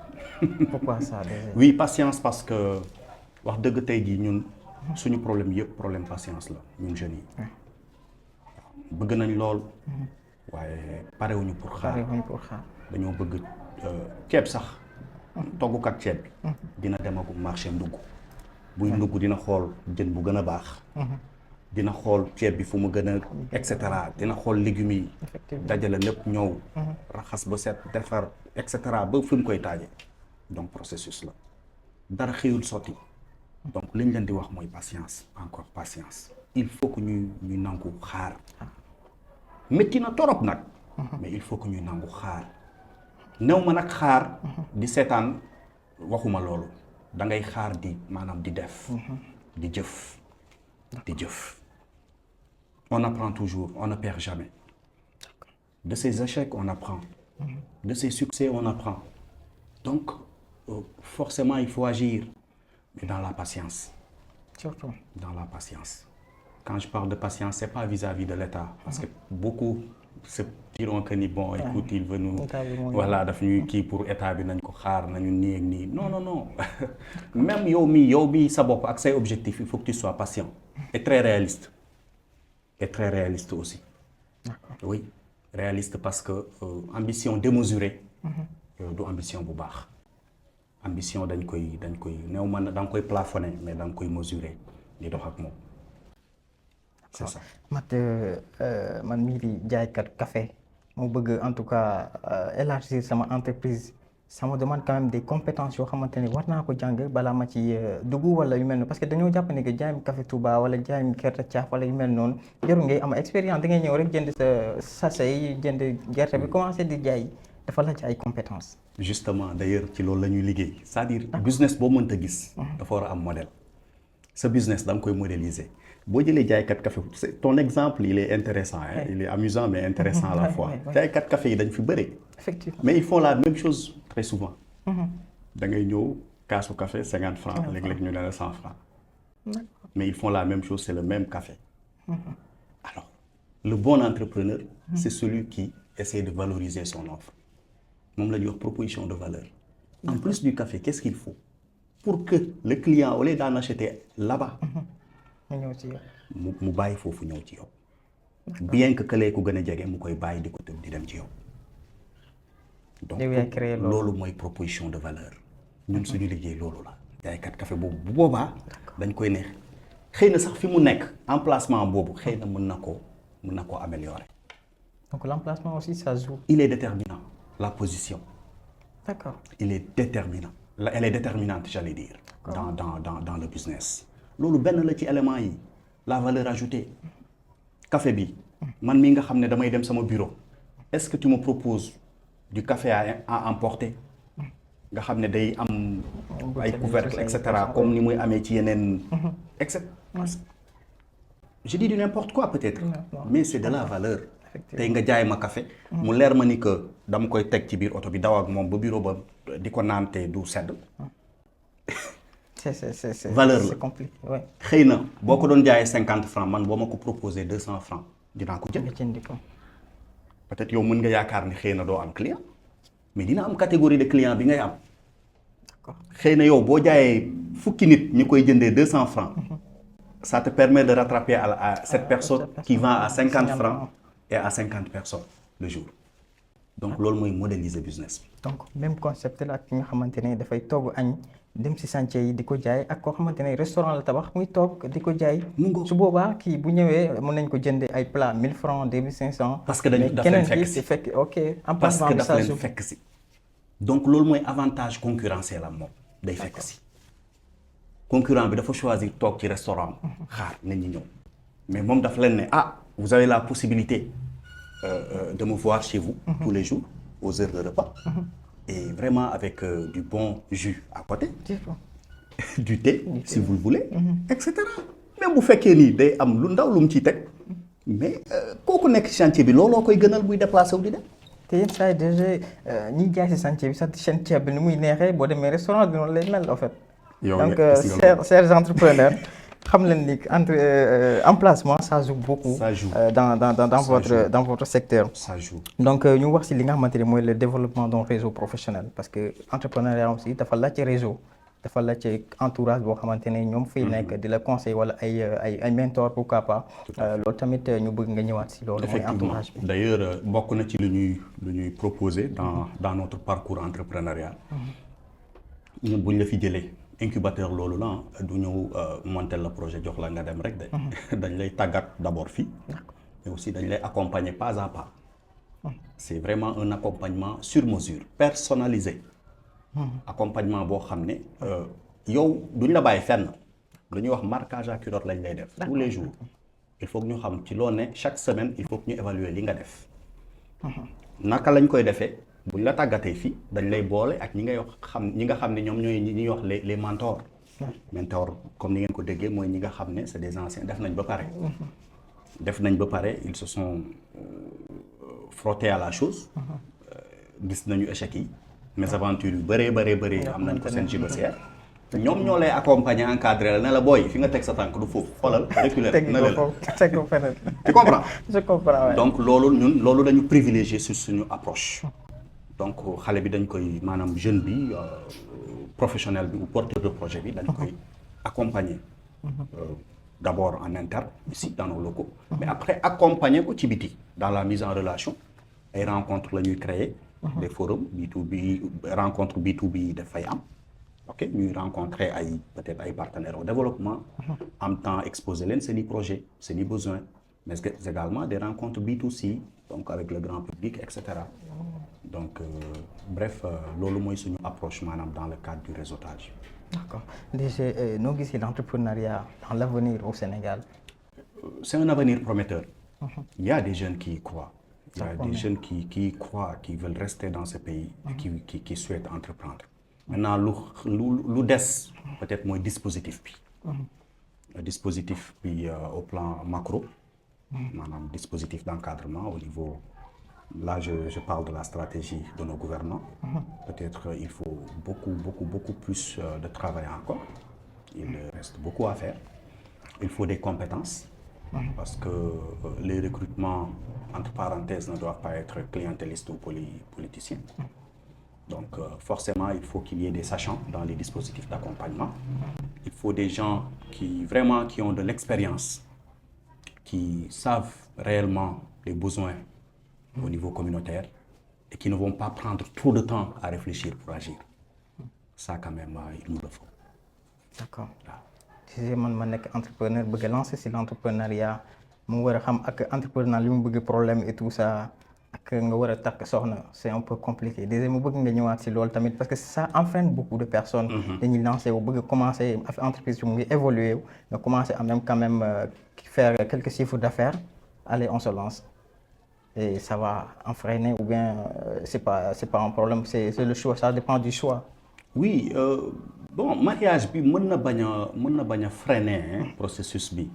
Speaker 1: pourquoi ça déjà?
Speaker 2: Oui patience parce que wax dëgg tey jii ñun suñu problème yëpp problème patience la ñun jeunes yi bëgg nañ lool waaye parewuñu pour xaar dañoo bëgg ceeb sax toggukat ceeb bi dina demagum marché ndugg buy ndugg dina xool jën bu gën a baax dina xool ceeb bi fu mu gën a et cetera dina xool légumes yi dajale lépp ñëw raxas ba set defar et cetera ba fi mu koy taaje donc processus la dara xëyul sotti donc li ñu leen di wax mooy patience, encore patience. Il faut que ñu nangu xaar métti na torop nag mais il faut que ñu nangu xaar new ma nag xaar di seetaan waxuma loolu da ngay xaar di maanaam di def di jëf di jëf. On apprend toujours, on ne perd jamais. De ses échecs, on apprend. De ses succès, on apprend. Donc, forcément, il faut agir, mais dans la patience.
Speaker 1: Surtout.
Speaker 2: Dans la patience. Quand je parle de patience, ce n'est pas vis-à-vis de l'État, parce que beaucoup se diront que ni bon, écoute, il veut nous, voilà, daf ñuy kii pour état bi nañ ko xaar nañu nii ak nii. Non, non, non. Même yow mi sa bopp ak say objectifs, il faut que tu sois patient et très réaliste. Et très réaliste aussi. Oui, réaliste parce que ambition démesurée du ambition bu baax. Ambition dañ koy néew man da nga koy plafonner mais da nga koy mesurer di dox ak moom. C'est ça.
Speaker 1: man mii di jaaykat café moo bëgg en tout cas élargir sama entreprise. Ça me demande quand même des compétences yoo xamante ne war naa ko jàng balaa ma ci dugg wala yu mel noonu parce que dañoo jàpp ne que jaayam café Touba wala jaayam gerte caaf wala yu mel noonu jarul ngay am expérience da ngay ñëw rek jënd sa sachet yi jënd gerte bi commencé di jaay dafa laaj ay compétences.
Speaker 2: Justement d'ailleurs ci loolu la ñuy liggéey c'est-à-dire business boo mënta gis. dafa war a am modèle. sa business da nga koy modéliser boo jëlee jaaykat café ton exemple il est intéressant hein? Il est amusant mais intéressant à la fois jaaykat café yi dañ fi bëri.
Speaker 1: Effectivement.
Speaker 2: Mais ils font la même chose très souvent. Da ngay ñëw kaasu café 50 francs léeg-léeg ñu ne la 100 francs. Mais ils font la même chose, c'est le même café. Alors, le bon entrepreneur, c'est celui qui essaie de valoriser son offre. Moom la ñuy wax proposition de valeur. En plus du café, qu'est-ce qu'il faut pour que le client, au lieu d'en acheter là-bas, mu bàyyi foofu ñëw ci yow. Bien que këlee ku gën a jege mu koy bàyyi di ko tëb di dem ci yow. Donc loolu mooy proposition de valeur ñun suñu liggéey loolu la jaaykat café boobu bu boobaa dañ koy neex xëy na sax fi mu nekk emplacement boobu xëy na mën na koo améliorer.
Speaker 1: Donc l'emplacement aussi ça joue.
Speaker 2: Il est déterminant la position.
Speaker 1: D'accord.
Speaker 2: Il est déterminant elle est déterminante j'allais dire dans le business. Loolu benn la ci élément yi la valeur ajoutée café bi man mii nga xam ne damay dem sama bureau est-ce que tu me proposes du café à emporter nga xam ne day am ay couvercle et cetera comme ni muy amee ci yeneen et cetera. Je dis du n'importe quoi peut-être mais c'est de la valeur. Tey nga jaay ma café mu leer ma ni que dama koy teg ci biir oto bi daw ak moom ba bureau ba di ko naan te du sedd.
Speaker 1: c'est
Speaker 2: valeur la
Speaker 1: c'est compliqué ouais.
Speaker 2: Xëy na boo ko doon jaayee 50 francs man boo ma ko proposé 200 francs dinaa ko jënd. Peut-être yow mën nga yaakaar ni xëy na doo am client mais dina am catégorie de client bi ngay am. Xëy na yow boo jaayee fukki nit ñu koy jëndee 200 francs ça te permet de rattraper à cette personne qui vend à 50 francs et à 50 personnes le jour. Donc loolu mooy modéliser business bi.
Speaker 1: Donc même concept la ak ki nga xamante ne dafay togg añ dem si chantier yi di ko jaay ak koo xamante ne restaurant la tabax muy toog di ko jaay. su boobaa kii bu ñëwee mën nañ ko jëndee ay plat 1000 francs 2500.
Speaker 2: parce que dañu daf leen fekk si
Speaker 1: fekk ok.
Speaker 2: parce que daf leen fekk si. donc loolu mooy avantage concurrentiel am moom day fekk si. concurrent bi dafa choisir toog ci restaurant xaar nit ñi ñëw mais moom daf leen ne ah vous avez la possibilité de me voir chez vous tous les jours aux heures de repas et vraiment avec du bon jus à côté du thé si vous le voulez et cetera même bu fekkee nii day am lu ndaw lu mu ciy teg mais kooku nekk chantier bi looloo koy gënal buy déplacé wu di dem.
Speaker 1: te yenn saa yi déjà ñiy jaay si chantier bi sax seen ceeb bi ni muy neexee boo demee restaurant bi noonu lay mel en fait. Donc chers entrepreneurs xam leen ni entre emplacement ça joue beaucoup.
Speaker 2: Ça joue.
Speaker 1: Dans votre secteur.
Speaker 2: Ça joue.
Speaker 1: Donc ñu wax si li nga xamante ne mooy le développement d'un réseau professionnel parce que entrepreneuriat aussi dafa laajte réseau dafa laajte entourage boo xamante ne ñoom fay nekk di la conseil wala ay mentor pourquoi pas. loolu tamit ñu bëgg nga ñëwaat si loolu. mooy entourage bi
Speaker 2: d'ailleurs bokk na ci lu ñuy proposer dans notre parcours entrepreneurial. ñun buñ la fi jëlee. Incubateur loolu la du ñëw monter le projet jox la nga dem rek de dañ lay tàggat d'abord fii mais aussi dañ lay accompagner pas à pas c'est vraiment un accompagnement sur mesure personnalisé accompagnement boo xam ne yow duñ la bàyyi fenn lu ñuy wax marquage à culotte lañ lay def tous les jours il faut que ñu xam ci loo ne chaque semaine il faut que ñu évaluer li nga def naka lañ koy defee buñ la tàggatee fii dañ lay boole ak ñi nga xam ne ñoom ñooy ñi ñuy wax les mentors mentor comme ni ngeen ko déggee mooy ñi nga xam ne c'est des anciens def nañ ba pare ils se sont frottés à la chose gis nañu échec yi mésaventures yu bëree am nañ ko seen jibasière ñoom ñoo lay accompagner encadrer la ne la booy fi nga teg sa tànk du foofu xoolal reculer na la tu comprends
Speaker 1: je comprends
Speaker 2: donc loolu dañu privilégier sur suñu approche donc xale bi dañ koy maanaam jeune bi professionnel bi ou porteur de projet bi dañ koy accompagner d'abord en interne ici dans nos locaux mais après accompagner ko ci biti dans la mise en relation ay rencontres la ñuy créer des forums B2B rencontre B2B dafay am ok ñuy rencontrer peut-être ay partenaires au développement en temps exposer leen seen i projets seen i besoins mais également des rencontres B2C donc avec le grand public etc. donc bref loolu mooy suñu approche maanaam dans le cadre du réseautage.
Speaker 1: D'accord. DG noo gisee l'entrepreneuriat dans l'avenir au Sénégal?
Speaker 2: C'est un avenir prometteur. Il y a des jeunes qui y croient. Il y a des jeunes qui y croient, qui veulent rester dans ce pays et qui souhaitent entreprendre. Maintenant lu des peut-être mooy dispositif bi. Dispositif bi au plan macro. maanaam dispositif d'encadrement au niveau. Là, je parle de la stratégie de nos gouvernants. Peut-être il faut beaucoup plus de travail encore. Il reste beaucoup à faire. Il faut des compétences parce que les recrutements, entre parenthèses, ne doivent pas être clientélistes ou politiciens. Donc forcément, il faut qu'il y ait des sachants dans les dispositifs d'accompagnement. Il faut des gens qui ont de l'expérience, qui savent réellement les besoins au niveau communautaire et qui ne vont pas prendre trop de temps à réfléchir pour agir. Ça quand même, il nous le faut.
Speaker 1: D'accord. Si man ma nekk entrepreneur bëgg a lancer si l'entrepreneuriat mu war a xam ak entrepreneur li mu bëgg problème et tout ça ak nga war a takk soxna c'est un peu compliqué. Déjà mu bëgg nga ñëwaat si loolu tamit parce que ça entraîne beaucoup de personnes. dañuy lancer wu bëgg a commencer entreprise bi mu ngi évoluer wu nga commencer à même quand même faire quelques chiffres d'affaires allez on se lance. Et ça va entraîner ou bien c'est pas un problème, c'est le choix, ça dépend du choix.
Speaker 2: Oui, bon mariage bi mën na bañ a freiner processus bi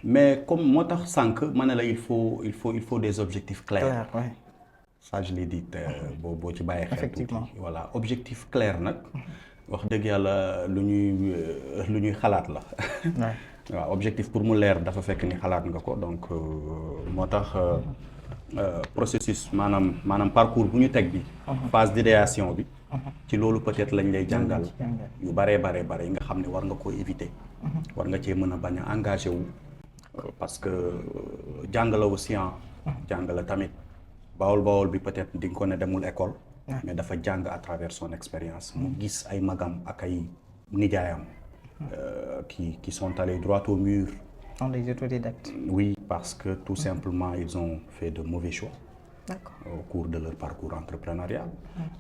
Speaker 2: mais comme moo tax sànq ma ne la il faut des objectifs clairs.
Speaker 1: Ouais.
Speaker 2: Ça je l'ai dit boo ci bàyyi xel.
Speaker 1: Effectivement.
Speaker 2: Voilà objectif clair nag wax dëgg yàlla lu ñuy xalaat la. waaw objectif pour mu leer dafa fekk ni xalaat nga ko donc moo tax. Processus maanaam parcours bu ñu teg bi phase d'idéation bi ci loolu peut-être lañ lay jàngal yu bare yi nga xam ne war nga ko éviter war nga cee mën a bañ a engagé wu parce que jàngala aussi jàngala tamit bawol bi peut-être di nga ko ne demul école mais dafa jàng à travers son expérience mu gis ay magam ak ay nijaayam qui sont allés droit au mur.
Speaker 1: Sont des autodidactes.
Speaker 2: Oui, parce que tout simplement ils ont fait de mauvais choix.
Speaker 1: D'accord.
Speaker 2: Au cours de leur parcours entrepreneurial.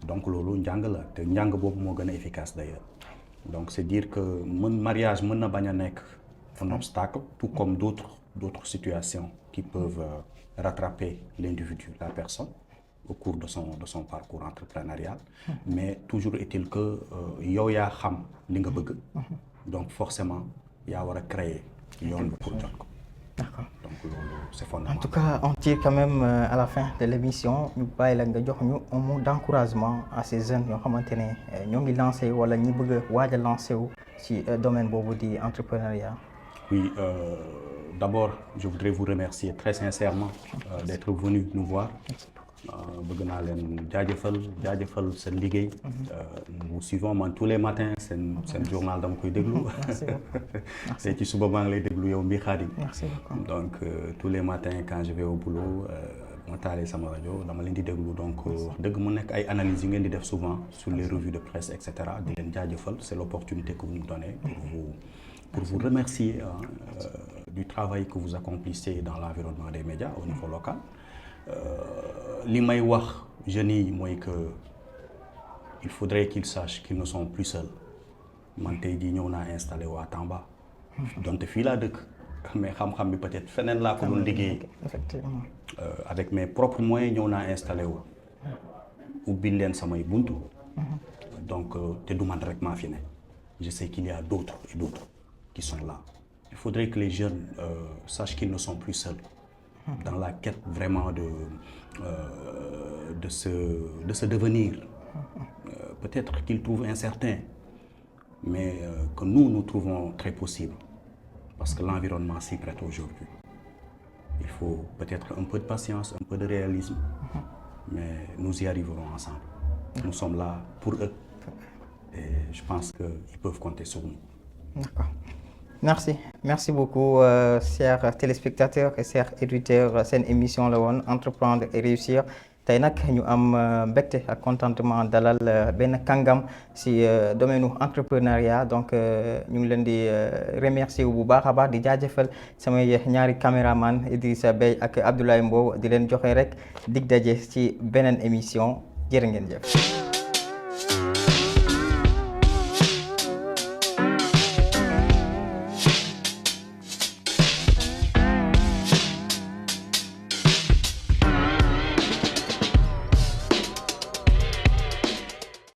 Speaker 2: Donc loolu njàng la te njàng boobu moo gën a efficace d'ailleurs. Donc c'est dire que mariage mën na bañ a nekk un obstacle tout comme d'autres situations qui peuvent rattraper l'individu, la personne au cours de son parcours entrepreneurial. Mais toujours est-il que yow yaa xam li nga bëgg. Donc forcément yaa war a créer yoon bi pour jot ko.
Speaker 1: D'accord.
Speaker 2: Donc loolu c'est fondamental.
Speaker 1: En tout cas, on tire quand même à la fin de l'émission ñu bàyyi la nga jox ñu un mot d'encouragement à ces jeunes yoo xamante ne ñoo ngi lancé wala ñi bëgg a waaj a lancé wu ci domaine boobu di entrepreneuriat. Oui,
Speaker 2: d'abord je voudrais vous remercier très sincèrement d'être venu nous voir. bëgg naa leen jaajëfal seen liggéey. nous suivons man tous les matins seen journal dama koy déglu.
Speaker 1: Merci beaucoup.
Speaker 2: tey ci suba maa ngi lay déglu yow mbii Khadim.
Speaker 1: Merci beaucoup.
Speaker 2: Donc tous les matins quand je vais au boulot ma taalee sama rajo dama leen di déglu donc wax dëgg mu nekk ay analyses yu ngeen di def souvent sur les revues de presse et cetera di leen jaajëfal c'est l'opportunité que vous nous donnez pour vous remercier du travail que vous accomplissez dans l'environnement des médias au niveau local. Li may wax jeunes yi mooy que il faudrait qu'ils sachent qu'ils ne sont plus seuls man tey jii ñëw naa installé waa Tamba donte fii laa dëkk mais xam-xam bi peut-être feneen laa ko doon liggéey.
Speaker 1: Effectivement.
Speaker 2: Avec mes propres moyens ñëw naa installé wu ubbil leen samay buntu. Donc te du man rek maa fi ne. Je sais qu'il y a d'autres et d'autres qui sont là. Il faudrait que les jeunes sachent qu'ils ne sont plus seuls dans la quête vraiment de se devenir. Peut-être qu'ils trouvent incertain, mais que nous trouvons très possible. Parce que l'environnement s'y prête aujourd'hui. Il faut peut-être un peu de patience, un peu de réalisme, mais nous y arriverons ensemble. Nous sommes là pour eux et je pense qu'ils peuvent compter sur nous.
Speaker 1: D'accord. Merci beaucoup, chers téléspectateurs et chers éditeurs. Seen émission la woon entreprendre et réussir. Tey nag ñu am mbégte ak contentement dalal benn kàngam si domaine entrepreneuriat donc ñu ngi leen di remercier bu baax a baax di jaajëfal samay ñaari caméraman Idrissa Bey ak Abdoulaye Mbow di leen joxe rek dig daje ci beneen émission jërë ngeen jëf.